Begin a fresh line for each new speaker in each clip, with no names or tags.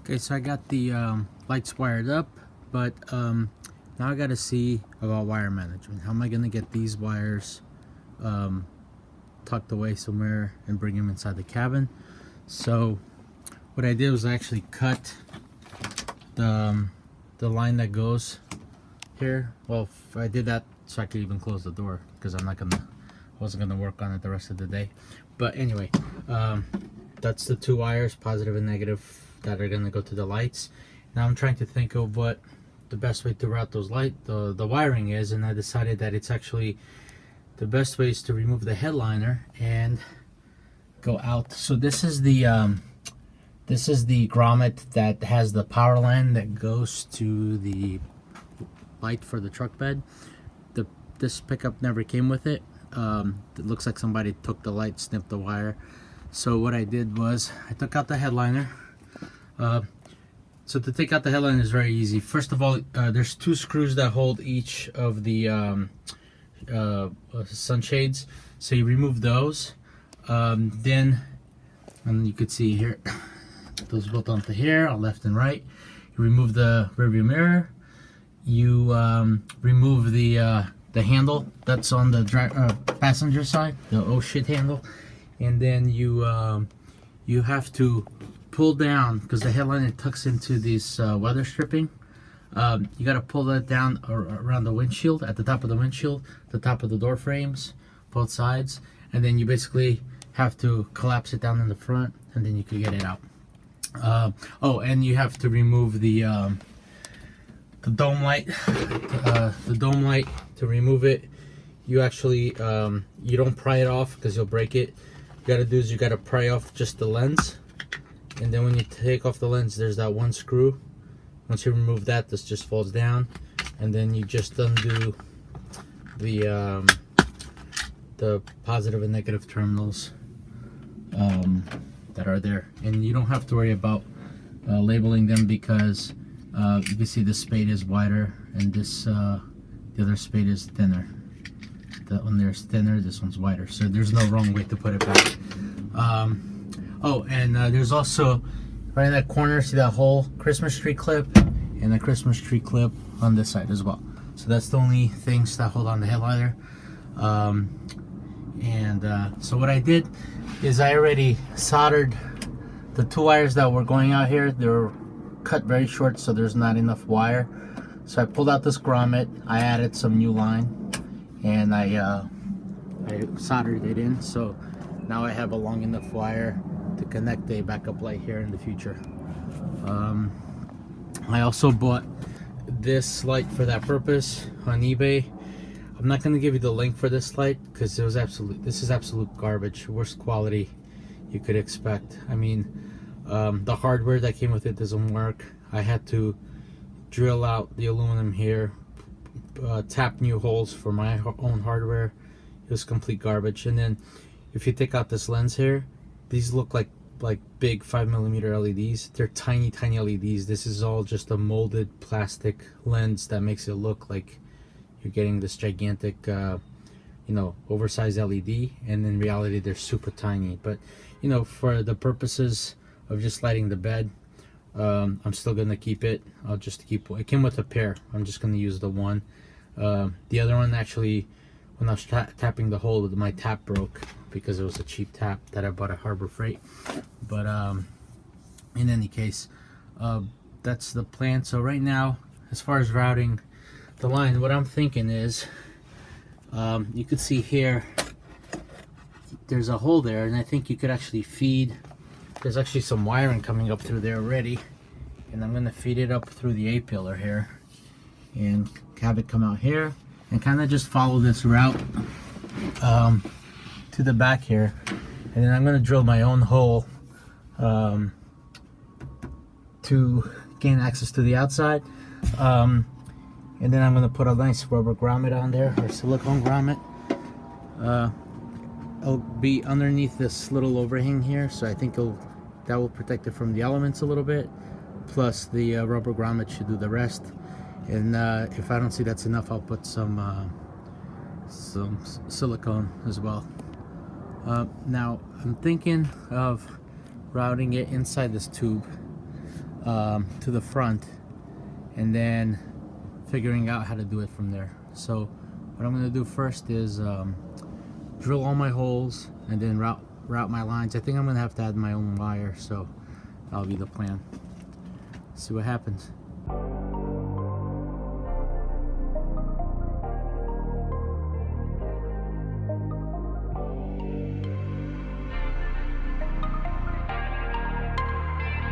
Okay, so I got the lights wired up, but now I got to see about wire management. How am I going to get these wires tucked away somewhere and bring them inside the cabin? So what I did was I actually cut the line that goes here. Well, I did that so I could even close the door, because I wasn't gonna work on it the rest of the day. But anyway, that's the two wires, positive and negative, that are gonna go to the lights. Now I'm trying to think of what the best way to route those the wiring is, and I decided that it's actually the best way is to remove the headliner and go out. So this is the grommet that has the power line that goes to the light for the truck bed. This pickup never came with it. It looks like somebody took the light, snipped the wire. So what I did was I took out the headliner. So to take out the headliner is very easy. First of all, there's two screws that hold each of the sunshades. So you remove those. Then, and you could see here, those bolt onto here, left and right. You remove the rearview mirror. You remove the handle that's on the passenger side, the oh shit handle, and then you have to pull down, because the headliner tucks into this weather stripping. You got to pull that down around the windshield, at the top of the windshield, the top of the door frames, both sides, and then you basically have to collapse it down in the front, and then you can get it out. Oh, and you have to remove the dome light. The dome light, to remove it, you actually you don't pry it off because you'll break it. You gotta do is you gotta pry off just the lens, and then when you take off the lens, there's that one screw. Once you remove that, this just falls down, and then you just undo the positive and negative terminals that are there, and you don't have to worry about labeling them, because you can see the spade is wider and this the other spade is thinner. That one there's thinner, this one's wider, so there's no wrong way to put it back. Oh, and there's also right in that corner, see that whole Christmas tree clip, and the Christmas tree clip on this side as well. So that's the only things that hold on the headliner. So what I did is I already soldered the two wires that were going out here. They're cut very short, so there's not enough wire. So I pulled out this grommet, I added some new line, and I soldered it in. So now I have a long enough wire to connect a backup light here in the future. I also bought this light for that purpose on eBay. I'm not going to give you the link for this light, because this is absolute garbage, worst quality you could expect. I mean, the hardware that came with it doesn't work. I had to drill out the aluminum here, tap new holes for my own hardware. It was complete garbage. And then if you take out this lens here, these look like big 5mm LEDs. They're tiny LEDs. This is all just a molded plastic lens that makes it look like you're getting this gigantic oversized LED, and in reality they're super tiny. But for the purposes of just lighting the bed, I'm still gonna keep it. I'll just keep it. Came with a pair. I'm just gonna use the one. The other one, actually, when I was tapping the hole, my tap broke because it was a cheap tap that I bought at Harbor Freight. But in any case, that's the plan. So right now, as far as routing the line, what I'm thinking is, you could see here there's a hole there, and I think you could actually feed, there's actually some wiring coming up through there already, and I'm going to feed it up through the A-pillar here and have it come out here and kind of just follow this route to the back here, and then I'm going to drill my own hole to gain access to the outside. And then I'm going to put a nice rubber grommet on there, or silicone grommet. It'll be underneath this little overhang here, so I think that will protect it from the elements a little bit. Plus the rubber grommet should do the rest. And if I don't see that's enough, I'll put some silicone as well. Now I'm thinking of routing it inside this tube. to the front, and then figuring out how to do it from there. So what I'm going to do first is drill all my holes and then route my lines. I think I'm going to have to add my own wire, so that'll be the plan. See what happens.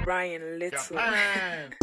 Brian Little.
Japan.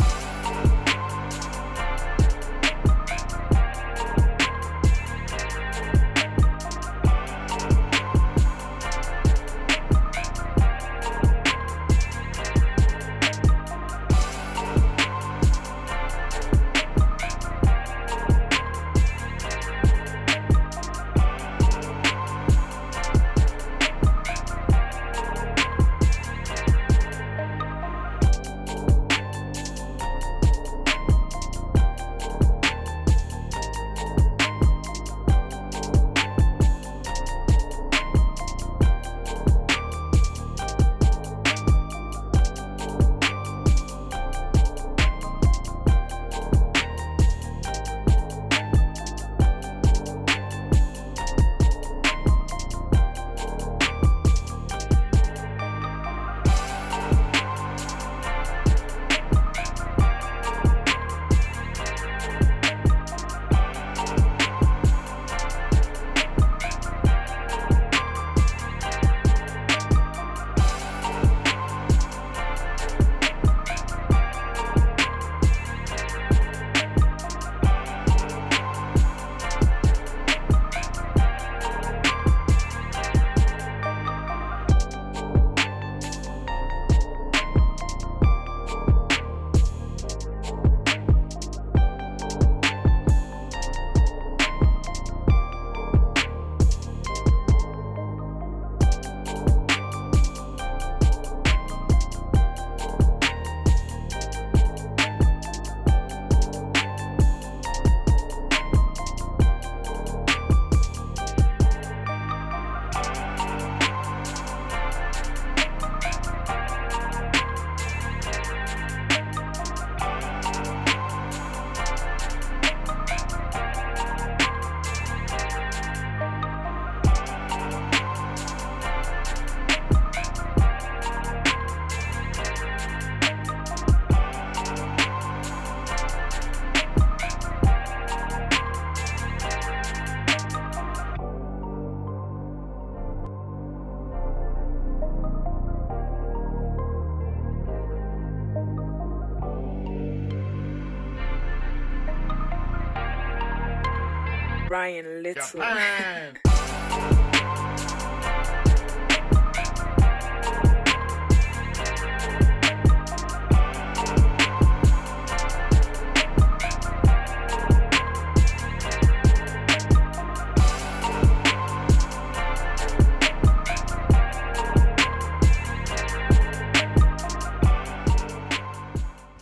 Brian Little.
Japan.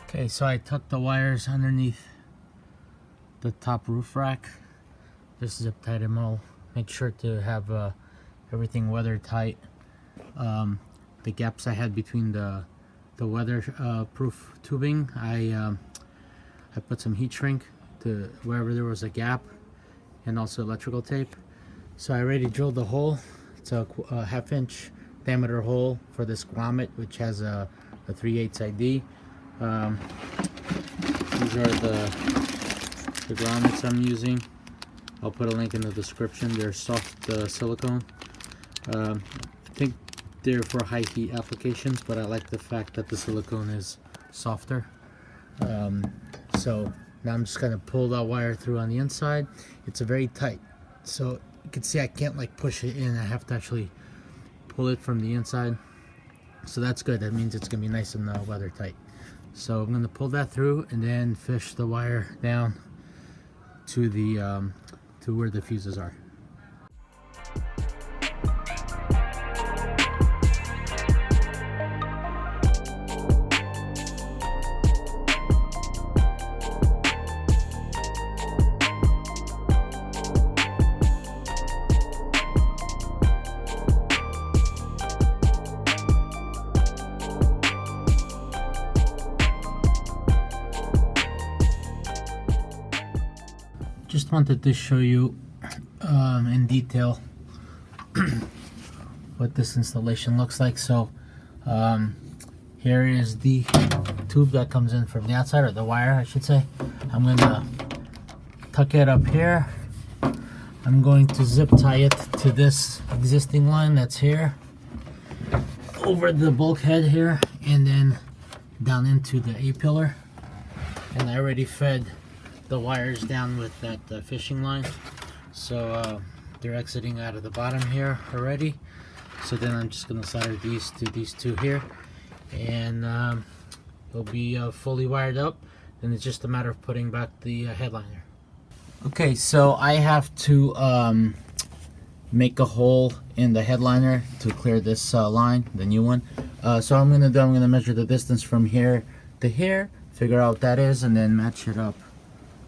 Okay, so I tucked the wires underneath the top roof rack. Just zip tied them all. Make sure to have everything weather tight. The gaps I had between the weather proof tubing, I put some heat shrink to wherever there was a gap, and also electrical tape. So I already drilled the hole. It's a half-inch diameter hole for this grommet, which has a 3/8 ID. These are the grommets I'm using. I'll put a link in the description. They're soft silicone. I think they're for high heat applications, but I like the fact that the silicone is softer. So now I'm just gonna pull that wire through on the inside. It's very tight, so you can see I can't like push it in. I have to actually pull it from the inside. So that's good. That means it's gonna be nice and weather tight. So I'm gonna pull that through and then fish the wire down to the to where the fuses are. just wanted to show you in detail what this installation looks like. So here is the tube that comes in from the outside, or the wire I should say. I'm gonna tuck it up here. I'm going to zip tie it to this existing line that's here over the bulkhead here, and then down into the A-pillar. And I already fed the wires down with that fishing line, so they're exiting out of the bottom here already. So then I'm just going to solder these to these two here, and it'll be fully wired up. Then it's just a matter of putting back the headliner. Okay, so I have to make a hole in the headliner to clear this line, the new one. So I'm gonna measure the distance from here to here, figure out what that is, and then match it up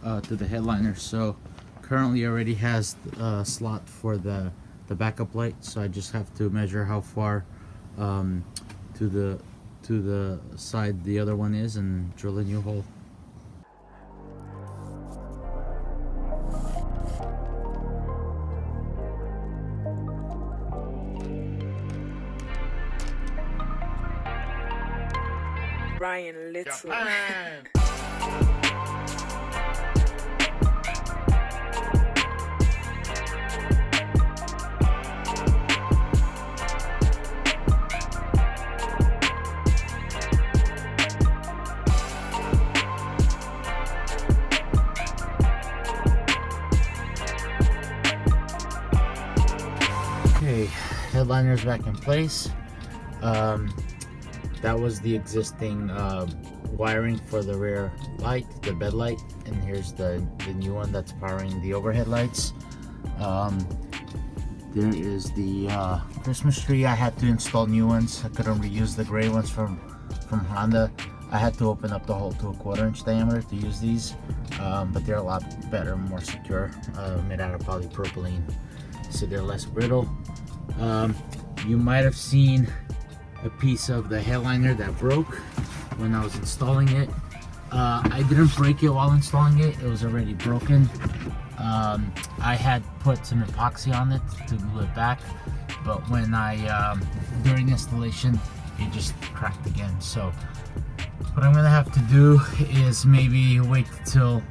to the headliner. So currently already has a slot for the backup light, so I just have to measure how far to the side the other one is and drill a new hole.
Brian Little.
Okay, headliner's back in place. That was the existing wiring for the rear light, the bed light, and here's the new one that's powering the overhead lights. There is the Christmas tree. I had to install new ones. I couldn't reuse the gray ones from Honda. I had to open up the hole to a 1/4 inch diameter to use these, but they're a lot better, more secure, made out of polypropylene, so they're less brittle. You might have seen a piece of the headliner that broke when I was installing it. I didn't break it while installing it, it was already broken. I had put some epoxy on it to glue it back, but when during installation it just cracked again. So what I'm gonna have to do is maybe wait till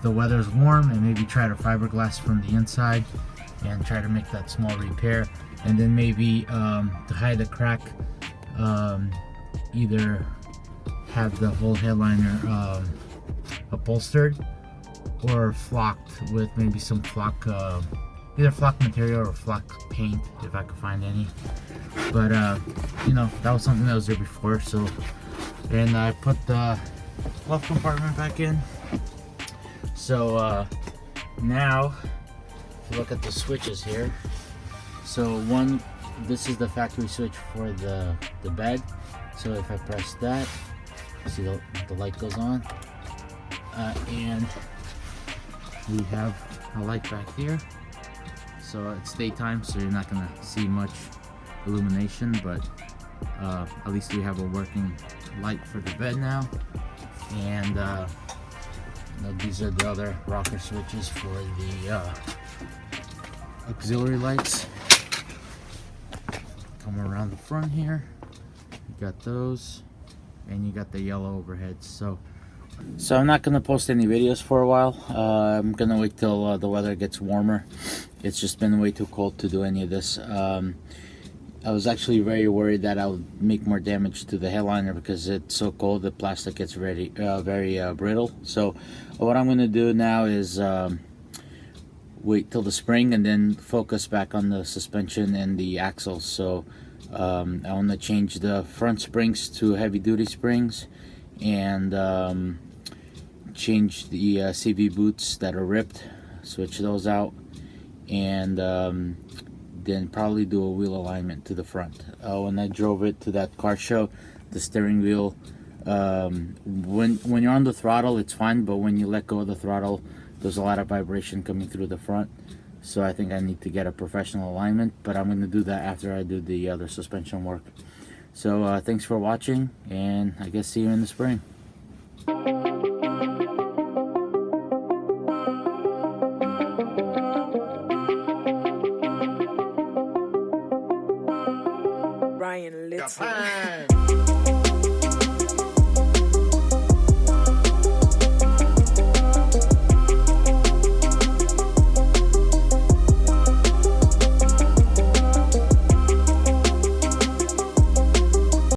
the weather's warm and maybe try to fiberglass from the inside and try to make that small repair, and then maybe to hide the crack, either have the whole headliner upholstered or flocked with maybe some flock, either flock material or flock paint if I could find any. But you know, that was something that was there before. So, and I put the glove compartment back in. So now if you look at the switches here, so this is the factory switch for the bed. So if I press that, see the light goes on, and we have a light back here. So it's daytime, so you're not gonna see much illumination, but at least we have a working light for the bed now. And these are the other rocker switches for the auxiliary lights. Come around the front here, you got those, and you got the yellow overheads. So I'm not gonna post any videos for a while. I'm gonna wait till the weather gets warmer. It's just been way too cold to do any of this. I was actually very worried that I would make more damage to the headliner because it's so cold, the plastic gets very brittle. So what I'm gonna do now is wait till the spring and then focus back on the suspension and the axles. So I want to change the front springs to heavy-duty springs, and change the CV boots that are ripped, switch those out, and then probably do a wheel alignment to the front. When I drove it to that car show, the steering wheel, when you're on the throttle it's fine, but when you let go of the throttle there's a lot of vibration coming through the front. So I think I need to get a professional alignment, but I'm going to do that after I do the other suspension work. So thanks for watching, and I guess see you in the spring.
Little.